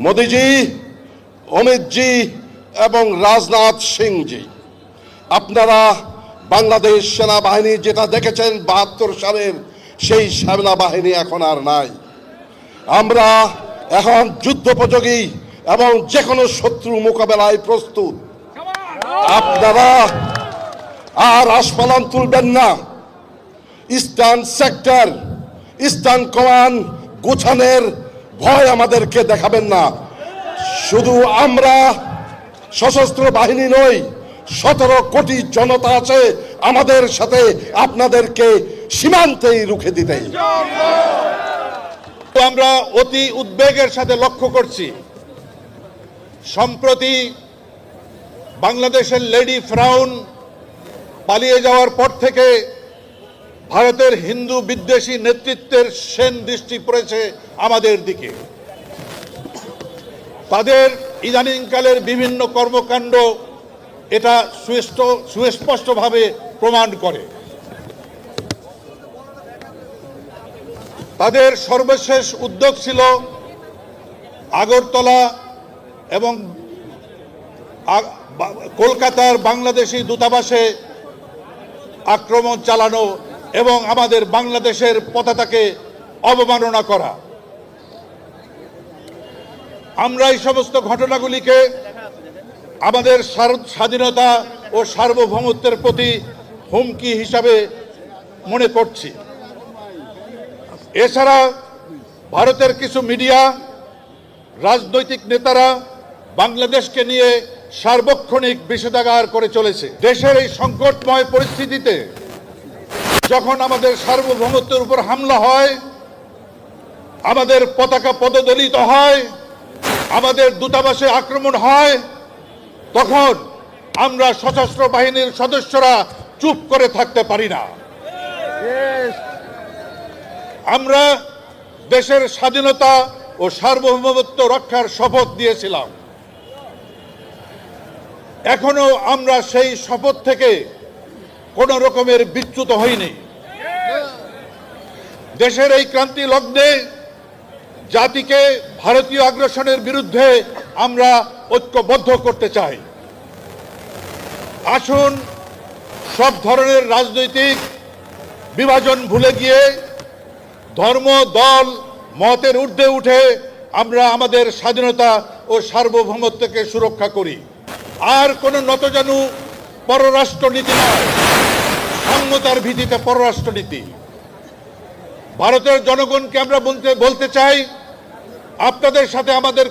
মোদিজি, অমিতজি এবং রাজনাথ সিংজি, আপনারা বাংলাদেশ সেনাবাহিনী যেটা দেখেছেন ৭২ সালের সেই সেনাবাহিনী এখন আর নাই। আমরা এখন যুদ্ধোপযোগী এবং যে কোনো শত্রু মোকাবেলায় প্রস্তুত। আপনারা আর আস্ফালন তুলবেন না। ইস্টার্ন সেক্টর, ইস্টার্ন কমান্ড গোছানোর ভয় আমাদেরকে দেখাবেন না। শুধু আমরা সশস্ত্র বাহিনী নই, ১৭ কোটি জনতা আছে আমাদের সাথে, আপনাদেরকে সীমান্তেই রুখে দিতে। আমরা অতি উদ্বেগের সাথে লক্ষ্য করছি, সম্প্রতি বাংলাদেশের লেডি ফ্রাউন পালিয়ে যাওয়ার পর থেকে ভারতের হিন্দু বিদ্বেষী নেতৃত্বের সেন দৃষ্টি পড়েছে আমাদের দিকে। তাদের ইদানিংকালের বিভিন্ন কর্মকাণ্ড এটা সুস্পষ্টভাবে প্রমাণ করে। তাদের সর্বশেষ উদ্যোগ ছিল আগরতলা এবং কলকাতার বাংলাদেশি দূতাবাসে আক্রমণ চালানো এবং আমাদের বাংলাদেশের পতাকাকে অবমাননা করা। আমরা এই সমস্ত ঘটনাগুলিকে আমাদের স্বাধীনতা ও সার্বভৌমত্বের প্রতি হুমকি হিসাবে মনে করছি। এছাড়া ভারতের কিছু মিডিয়া, রাজনৈতিক নেতারা বাংলাদেশকে নিয়ে সার্বক্ষণিক বিষোদ্গার করে চলেছে। দেশের এই সংকটময় পরিস্থিতিতে যখন আমাদের সার্বভৌমত্বের উপর হামলা হয়, আমাদের পতাকা পদদলিত হয়, আমাদের দূতাবাসে আক্রমণ হয়, তখন আমরা সশস্ত্র বাহিনীর সদস্যরা চুপ করে থাকতে পারি না। আমরা দেশের স্বাধীনতা ও সার্বভৌমত্ব রক্ষার শপথ দিয়েছিলাম। এখনো আমরা সেই শপথ থেকে কোনো রকমের বিচ্যুত হইনি। দেশের এই ক্রান্তি লগ্নে জাতিকে ভারতীয় আগ্রাসনের বিরুদ্ধে আমরা ঐক্যবদ্ধ করতে চাই। আসুন সব ধরনের রাজনৈতিক বিভাজন ভুলে গিয়ে ধর্ম, দল, মতের ঊর্ধ্বে উঠে আমরা আমাদের স্বাধীনতা ও সার্বভৌমত্বকে সুরক্ষা করি। আর কোনো নতজানু পররাষ্ট্রনীতি নয়, সংহতার ভিত্তিতে পররাষ্ট্রনীতি। ভারতের জনগণকে আমরা বলতে চাই, আপনাদের সাথে আমাদের